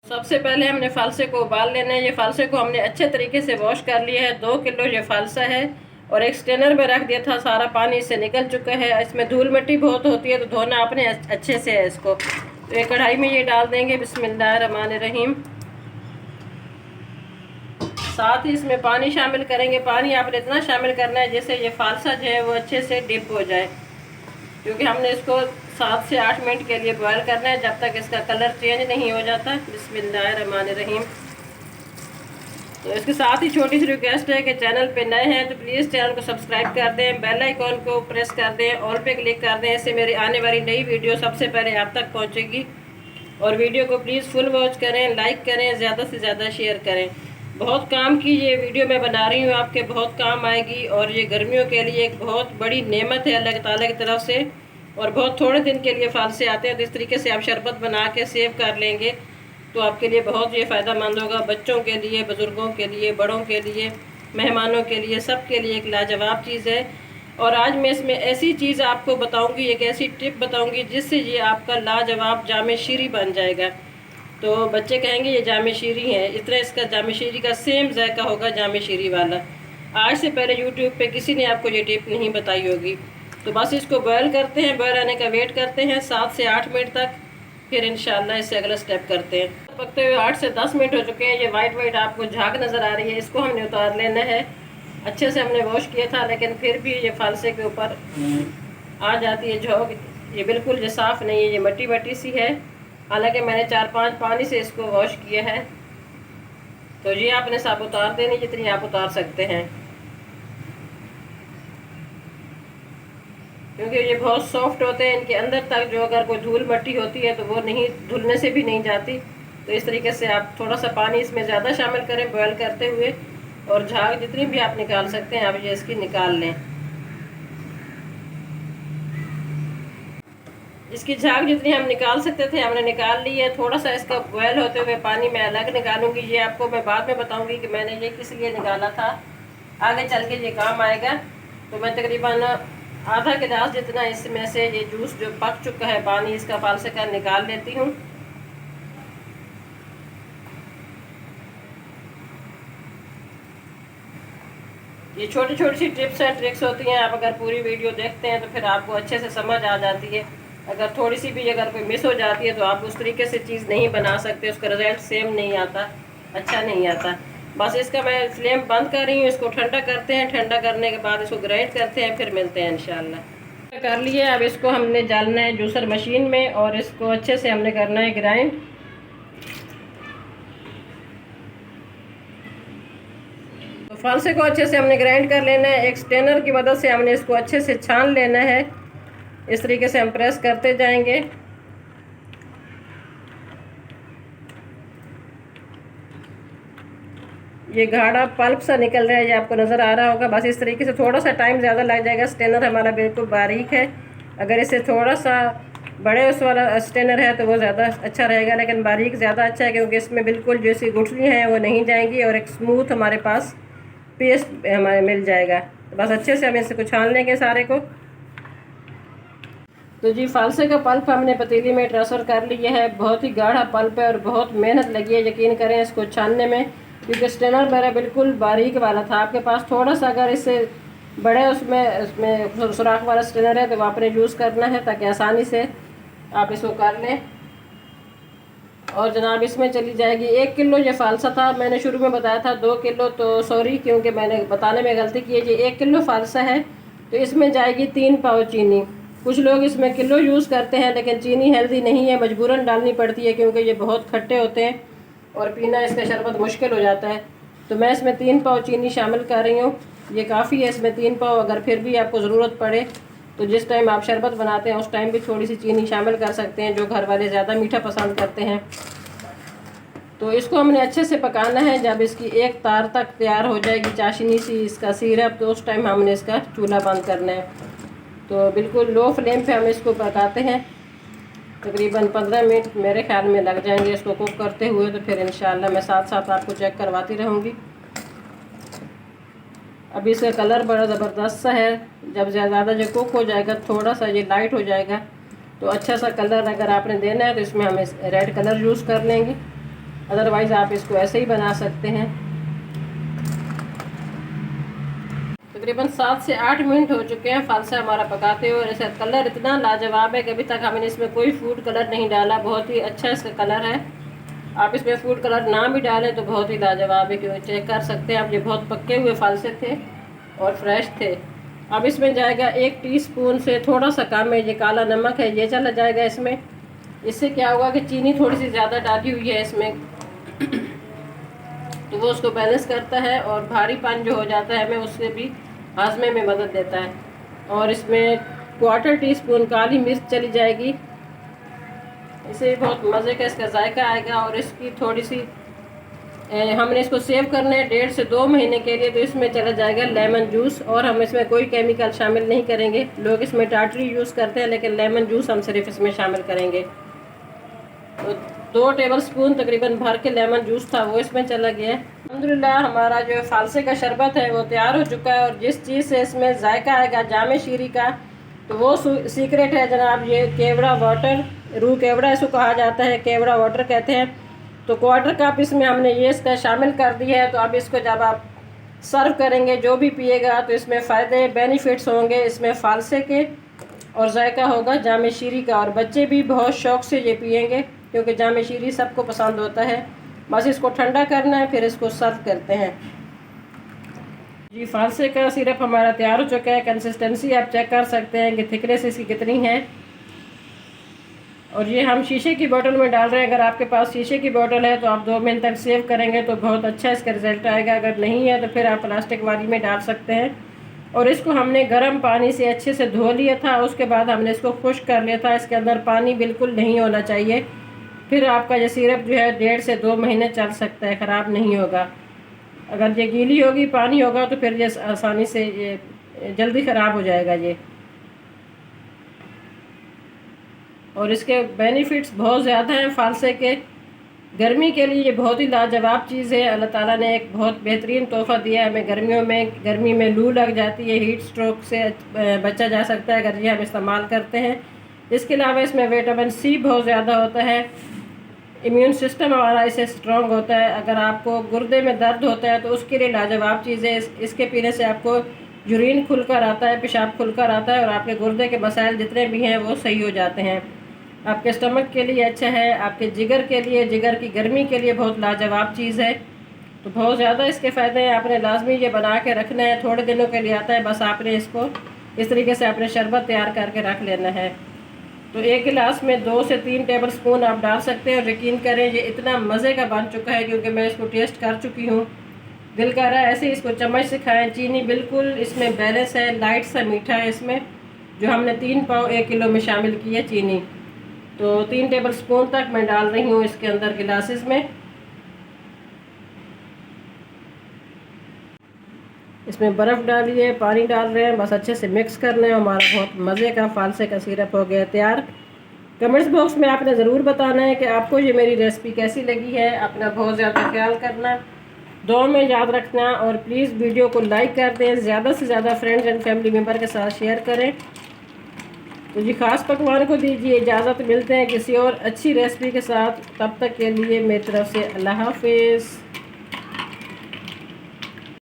सबसे पहले हमने फालसे को उबाल लेना है। ये फालसे को हमने अच्छे तरीके से वॉश कर लिया है। 2 किलो ये फालसा है और एक स्ट्रेनर में रख दिया था। सारा पानी इससे निकल चुका है। इसमें धूल मिट्टी बहुत होती है तो धोना अपने अच्छे से है इसको। तो एक कढ़ाई में ये डाल देंगे। बिस्मिल्लाहिर्रहमानिर्रहीम। साथ ही इसमें पानी शामिल करेंगे। पानी आपने इतना शामिल करना है जैसे ये फालसा जो है वो अच्छे से डिप हो जाए, क्योंकि हमने इसको 7 से 8 मिनट के लिए बॉयल करना है जब तक इसका कलर चेंज नहीं हो जाता। बिस्मिल्लाहिर्रहमानिर्रहीम। तो इसके साथ ही छोटी सी रिक्वेस्ट है कि चैनल पे नए हैं तो प्लीज़ चैनल को सब्सक्राइब कर दें, बेल आइकॉन को प्रेस कर दें, ऑल पे क्लिक कर दें। इससे मेरी आने वाली नई वीडियो सबसे पहले आप तक पहुंचेगी। और वीडियो को प्लीज़ फुल वॉच करें, लाइक करें, ज़्यादा से ज़्यादा शेयर करें। बहुत काम की ये वीडियो मैं बना रही हूँ, आपके बहुत काम आएगी। और ये गर्मियों के लिए एक बहुत बड़ी नेमत है अल्लाह ताला की तरफ से। और बहुत थोड़े दिन के लिए फालसे आते हैं, तो इस तरीके से आप शरबत बना के सेव कर लेंगे तो आपके लिए बहुत ये फ़ायदेमंद होगा। बच्चों के लिए, बुज़ुर्गों के लिए, बड़ों के लिए, मेहमानों के लिए, सब के लिए एक लाजवाब चीज़ है। और आज मैं इसमें ऐसी चीज़ आपको बताऊंगी, एक ऐसी टिप बताऊंगी जिससे ये आपका लाजवाब जामे शीरी बन जाएगा। तो बच्चे कहेंगे ये जामे शीरी है, इस तरह इसका जामे शीरी का सेम जायका होगा जामे शीरी वाला। आज से पहले यूट्यूब पे किसी ने आपको ये टिप नहीं बताई होगी। तो बस इसको बॉयल करते हैं, बॉयल आने का वेट करते हैं 7 से 8 मिनट तक, फिर इंशाल्लाह इससे अगला स्टेप करते हैं। पकते हुए 8 से 10 मिनट हो चुके हैं। ये वाइट वाइट आपको झाग नज़र आ रही है, इसको हमने उतार लेना है। अच्छे से हमने वॉश किया था लेकिन फिर भी ये फालसे के ऊपर आ जाती है झाग। ये बिल्कुल ये साफ़ नहीं है, ये मट्टी मट्टी सी है। हालांकि मैंने 4-5 पानी से इसको वॉश किया है। तो ये आपने साफ उतार देनी जितनी आप उतार सकते हैं, क्योंकि ये बहुत सॉफ्ट होते हैं। इनके अंदर तक जो अगर कोई धूल मट्टी होती है तो वो नहीं, धुलने से भी नहीं जाती। तो इस तरीके से आप थोड़ा सा पानी इसमें ज़्यादा शामिल करें बॉयल करते हुए, और झाग जितनी भी आप निकाल सकते हैं आप ये इसकी निकाल लें। इसकी झाग जितनी हम निकाल सकते थे हमने निकाल ली है। थोड़ा सा इसका बॉयल होते हुए पानी मैं अलग निकालूंगी। ये आपको मैं बाद में बताऊंगी कि मैंने ये किस लिए निकाला था, आगे चल के ये काम आएगा। तो मैं तकरीबन आधा गिलास जितना इसमें से ये जूस जो पक चुका है पानी इसका फालसे का निकाल लेती हूँ। ये छोटी छोटी सी टिप्स एंड ट्रिक्स होती हैं, आप अगर पूरी वीडियो देखते हैं तो फिर आपको अच्छे से समझ आ जाती है। अगर थोड़ी सी भी अगर कोई मिस हो जाती है तो आप उस तरीके से चीज़ नहीं बना सकते, उसका रिजल्ट सेम नहीं आता, अच्छा नहीं आता। बस इसका मैं फ्लेम बंद कर रही हूँ, इसको ठंडा करते हैं। ठंडा करने के बाद इसको ग्राइंड करते हैं, फिर मिलते हैं इंशाल्लाह। कर लिए, अब इसको हमने डालना है जूसर मशीन में और इसको अच्छे से हमने करना है ग्राइंड। तो फालसे को अच्छे से हमने ग्राइंड कर लेना है। एक स्ट्रेनर की मदद से हमने इसको अच्छे से छान लेना है। इस तरीके से हम प्रेस करते जाएंगे। ये गाढ़ा पल्प सा निकल रहा है, ये आपको नज़र आ रहा होगा। बस इस तरीके से थोड़ा सा टाइम ज़्यादा लग जाएगा। स्ट्रेनर हमारा बिल्कुल बारीक है, अगर इसे थोड़ा सा बड़े उस वाला स्ट्रेनर है तो वो ज़्यादा अच्छा रहेगा, लेकिन बारीक ज़्यादा अच्छा है क्योंकि इसमें बिल्कुल जैसी गुठलियाँ हैं वो नहीं जाएंगी और एक स्मूथ हमारे पास पेस्ट हमारे मिल जाएगा। तो बस अच्छे से हम इसको छान लेंगे सारे को। तो जी फालसे का पल्प हमने पतीली में ट्रांसफ़र कर लिया है। बहुत ही गाढ़ा पल्प है और बहुत मेहनत लगी है, यकीन करें इसको छानने में, क्योंकि स्ट्रेनर मेरा बिल्कुल बारीक वाला था। आपके पास थोड़ा सा अगर इससे बड़े उसमें सुराख वाला स्ट्रेनर है तो वो आपने यूज़ करना है ताकि आसानी से आप इसको कर लें। और जनाब इसमें चली जाएगी 1 किलो। ये फालसा था, मैंने शुरू में बताया था 2 किलो, तो सॉरी क्योंकि मैंने बताने में गलती की है। ये 1 किलो फालसा है तो इसमें जाएगी 3 पाव चीनी। कुछ लोग इसमें किलो यूज़ करते हैं लेकिन चीनी हेल्दी नहीं है, मजबूरन डालनी पड़ती है क्योंकि ये बहुत खट्टे होते हैं और पीना इसका शरबत मुश्किल हो जाता है। तो मैं इसमें 3 पाव चीनी शामिल कर रही हूँ। ये काफ़ी है इसमें 3 पाव। अगर फिर भी आपको ज़रूरत पड़े तो जिस टाइम आप शरबत बनाते हैं उस टाइम भी थोड़ी सी चीनी शामिल कर सकते हैं, जो घर वाले ज़्यादा मीठा पसंद करते हैं। तो इसको हमने अच्छे से पकाना है। जब इसकी एक तार तक तैयार हो जाएगी चाशनी सी इसका सिरप, तो उस टाइम हमने इसका चूल्हा बंद करना है। तो बिल्कुल लो फ्लेम पे हम इसको पकाते हैं। तकरीबन 15 मिनट मेरे ख्याल में लग जाएंगे इसको कुक करते हुए। तो फिर इंशाल्लाह मैं साथ साथ आपको चेक करवाती रहूँगी। अभी इसका कलर बड़ा ज़बरदस्त सा है। जब ज़्यादा जो कुक हो जाएगा, थोड़ा सा ये लाइट हो जाएगा तो अच्छा सा कलर अगर आपने देना है तो इसमें हम रेड कलर यूज़ कर लेंगे। अदरवाइज़ आप इसको ऐसे ही बना सकते हैं। तकरीबन 7 से 8 मिनट हो चुके हैं फालसा हमारा पकाते हुए, और इसका कलर इतना लाजवाब है कि अभी तक हमने इसमें कोई फूड कलर नहीं डाला। बहुत ही अच्छा इसका कलर है। आप इसमें फूड कलर ना भी डालें तो बहुत ही लाजवाब है, क्योंकि चेक कर सकते हैं आप, ये बहुत पके हुए फालसे थे और फ्रेश थे। अब इसमें जाएगा 1 टीस्पून से थोड़ा सा कम है ये काला नमक है, ये चला जाएगा इसमें। इससे क्या होगा कि चीनी थोड़ी सी ज़्यादा डाली हुई है इसमें तो वो उसको बैलेंस करता है, और भारीपन जो हो जाता है हमें उससे भी हाजमे में मदद देता है। और इसमें 1/4 टीस्पून काली मिर्च चली जाएगी, इससे बहुत मज़े का इसका जायका आएगा। और इसकी थोड़ी सी हमने इसको सेव करना है 1.5 से 2 महीने के लिए, तो इसमें चला जाएगा लेमन जूस। और हम इसमें कोई केमिकल शामिल नहीं करेंगे। लोग इसमें टाटरी यूज़ करते हैं, लेकिन लेमन जूस हम सिर्फ इसमें शामिल करेंगे। तो 2 टेबलस्पून तकरीबन भर के लेमन जूस था वो इसमें चला गया है। अल्हम्दुलिल्लाह हमारा जो फालसे का शरबत है वो तैयार हो चुका है। और जिस चीज़ से इसमें जायका आएगा जामे शीरी का, तो वो सीक्रेट है जनाब, ये केवड़ा वाटर, रूह केवड़ा इसको कहा जाता है, केवड़ा वाटर कहते हैं। तो 1/4 कप इसमें हमने ये इसका शामिल कर दिया है। तो अब इसको जब आप सर्व करेंगे, जो भी पिएगा तो इसमें फ़ायदे बेनिफिट्स होंगे, इसमें फालसे के और जायका होगा जामे शीरी का। और बच्चे भी बहुत शौक़ से ये पिएंगे, क्योंकि जामे शीरी सबको पसंद होता है। बस इसको ठंडा करना है, फिर इसको सर्व करते हैं। जी फालसे का सिरप हमारा तैयार हो चुका है। कंसिस्टेंसी आप चेक कर सकते हैं कि थिकनेस इसकी कितनी है। और ये हम शीशे की बोतल में डाल रहे हैं। अगर आपके पास शीशे की बोतल है तो आप 2 महीने तक सेव करेंगे तो बहुत अच्छा इसका रिज़ल्ट आएगा। अगर नहीं है तो फिर आप प्लास्टिक वाली में डाल सकते हैं। और इसको हमने गर्म पानी से अच्छे से धो लिया था, उसके बाद हमने इसको खुश्क कर लिया था। इसके अंदर पानी बिल्कुल नहीं होना चाहिए, फिर आपका ये सिरप जो है 1.5 से 2 महीने चल सकता है, ख़राब नहीं होगा। अगर ये गीली होगी, पानी होगा, तो फिर ये आसानी से ये जल्दी ख़राब हो जाएगा ये। और इसके बेनिफिट्स बहुत ज़्यादा हैं फालसे के। गर्मी के लिए ये बहुत ही लाजवाब चीज़ है। अल्लाह ताला ने एक बहुत बेहतरीन तोहफ़ा दिया है हमें गर्मियों में। गर्मी में लू लग जाती है, हीट स्ट्रोक से बचा जा सकता है अगर ये हम इस्तेमाल करते हैं। इसके अलावा इसमें विटामिन सी बहुत ज़्यादा होता है। इम्यून सिस्टम हमारा इससे स्ट्रॉन्ग होता है। अगर आपको गुर्दे में दर्द होता है तो उसके लिए लाजवाब चीज़ है। इसके पीने से आपको यूरिन खुलकर आता है, पेशाब खुलकर आता है, और आपके गुर्दे के मसाइल जितने भी हैं वो सही हो जाते हैं। आपके स्टमक के लिए अच्छा है, आपके जिगर के लिए, जिगर की गर्मी के लिए बहुत लाजवाब चीज़ है। तो बहुत ज़्यादा इसके फ़ायदे हैं। आपने लाजमी ये बना के रखना है, थोड़े दिनों के लिए आता है। बस आपने इसको इस तरीके से अपने शरबत तैयार करके रख लेना है। तो 1 गिलास में 2 से 3 टेबलस्पून आप डाल सकते हैं। और यकीन करें ये इतना मज़े का बन चुका है, क्योंकि मैं इसको टेस्ट कर चुकी हूँ। दिल कर रहा है ऐसे ही इसको चम्मच से खाएँ। चीनी बिल्कुल इसमें बैलेंस है, लाइट सा मीठा है इसमें, जो हमने 3 पाव 1 किलो में शामिल की है चीनी। तो 3 टेबलस्पून तक मैं डाल रही हूँ इसके अंदर गिलासेस में। इसमें बर्फ़ डालिए, पानी डाल रहे हैं, बस अच्छे से मिक्स करना है। हमारा बहुत मज़े का फालसे का सिरप हो गया तैयार। कमेंट्स बॉक्स में आपने ज़रूर बताना है कि आपको ये मेरी रेसिपी कैसी लगी है। अपना बहुत ज़्यादा ख्याल करना, दुआ में याद रखना, और प्लीज़ वीडियो को लाइक कर दें, ज़्यादा से ज़्यादा फ्रेंड्स एंड फैमिली मेम्बर के साथ शेयर करें। तो जी ख़ास पकवान को दीजिए इजाज़त। मिलते हैं किसी और अच्छी रेसिपी के साथ, तब तक के लिए मेरी तरफ से अल्लाह हाफिज़।